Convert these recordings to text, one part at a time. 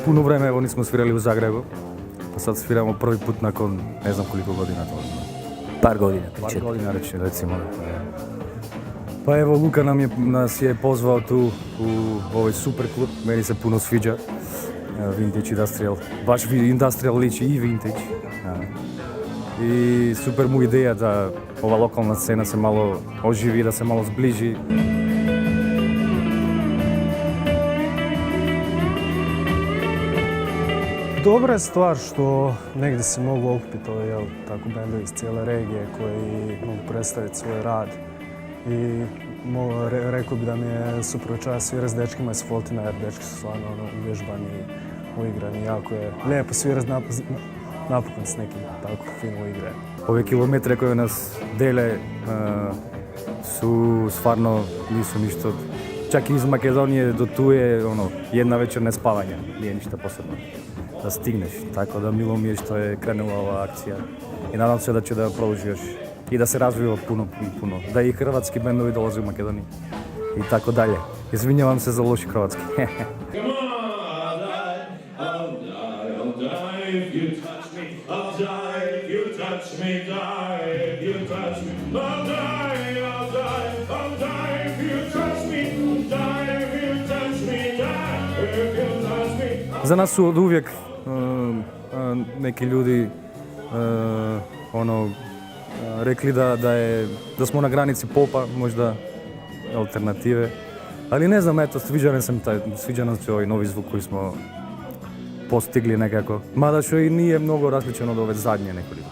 Puno vreme evo nismo svirali u Zagrebu, pa sad sviramo prvi put nakon ne znam koliko godina to. Par godina. Par godina recimo. Pa evo Luka nas je pozvao tu u ovaj super klub, meni se puno sviđa. Vintage Industrial, baš Industrial liči i Vintage. I super mu ideja da ova lokalna scena se malo oživi, da se malo zbliži. Dobra je stvar što negdje se mogu okupiti tako bendovi iz cijele regije koji mogu predstaviti svoj rad. I rekao bi da mi je super čast svirati s dečkima iz Foltina jer dečki su stvarno uvježbani, uigrani. Jako je lijepo svirati napokon s nekim tako fino uigre. Ove kilometre koje nas dele su stvarno nisu ništa. Čak i iz Makedonije do tu je jedna večer nespavanja, nije ništa posebno. Da stigneš, tako da milo mi je što je krenula ova akcija i nadam se da će da produži još i da se razvija puno i puno, da i hrvatski bendovi dolaze u Makedoniju i tako dalje. Izvinjavam se za loši hrvatski. Za nas su od uvijek neki ljudi rekli da smo na granici popa, možda alternative. Ali ne znam, eto, sviđa nam se ovaj novi zvuk koji smo postigli nekako. Mada što i nije mnogo različeno od ove zadnje nekoliko,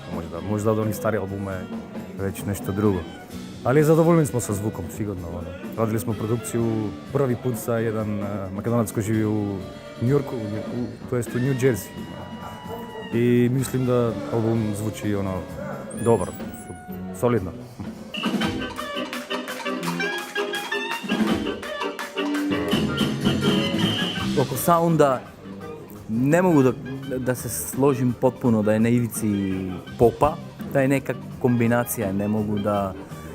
možda od onih starih albuma je već nešto drugo. Ali zadovoljni smo sa zvukom, sigurno. Radili smo produkciju prvi put sa jedan Makedonac koji živi u New Yorku, to jest u New Jersey. I mislim da album zvuči dobro, solidno. Oko sounda ne mogu da se složim potpuno da je na ivici popa, da je neka kombinacija, ne mogu da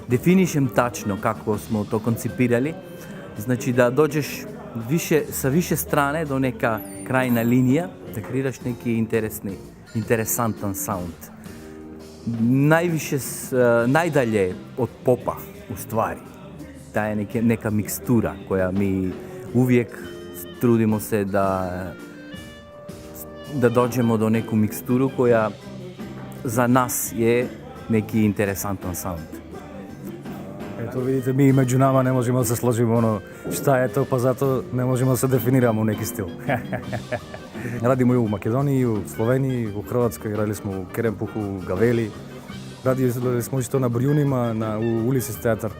definišem tačno kako smo to koncipirali. Znači da dođeš sa više strane do neka krajna linija, da kreiraš neki interesantan sound. Najdalje od popa, u stvari, ta je neka mikstura koja mi uvijek trudimo se da dođemo do neku miksturu koja za nas je neki interesantan sound. Eto vidite, mi među nama ne možemo se složiti šta je to, pa zato ne možemo se definiramo u neki stil. Radimo i u Makedoniji, u Sloveniji, u Hrvatskoj, radili smo u Kerempuhu, u Gaveli. Radili smo isto na Brijunima, u Ulysses teatar.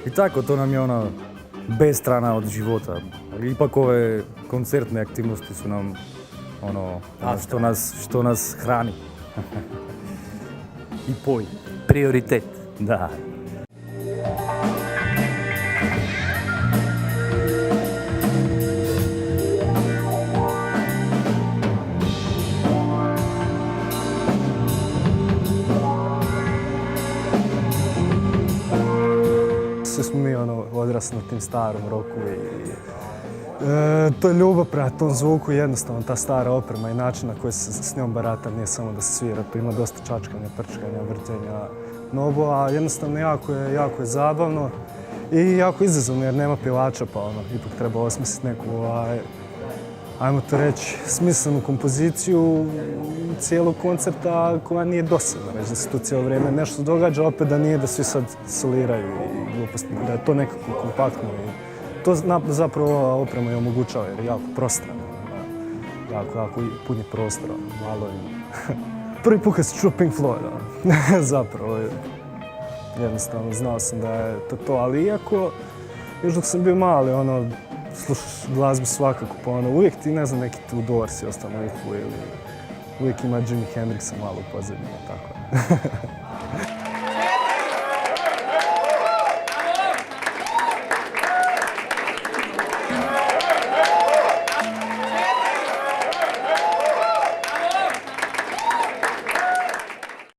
I tako, to nam je B strana od života. Ipak ove koncertne aktivnosti su nam što nas hrani. I poji. Prioritet. Da. Svi smo mi odrasli na tim starom roku i to je ljubav prema tom zvuku, jednostavno ta stara oprema i način na koji se s njom barata nije samo da se svira, tu ima dosta čačkanja, prčkanja, vrtenja nogu, a jednostavno jako je zabavno i jako izazovno jer nema pivača pa ipak treba osmisliti neku, ajmo to reći, smislenu kompoziciju cijelog koncerta koja nije dosadna, već da se tu cijelo vrijeme nešto događa, opet da nije da svi sad soliraju i gluposti, da je to nekako kompaktno i to zapravo ova oprema i omogućava jer je jako prostrana, jako puni prostora, malo je. Prvi put kad sam čuo Pink Floyd, zapravo, jednostavno znao sam da je to, ali iako, još dok sam bio mali, slušaš glazbu svakako, pa uvijek ti, ne znam, neki tu Doors i ostalo uvijek ima Jimi Hendrixa malo u pozadini, tako.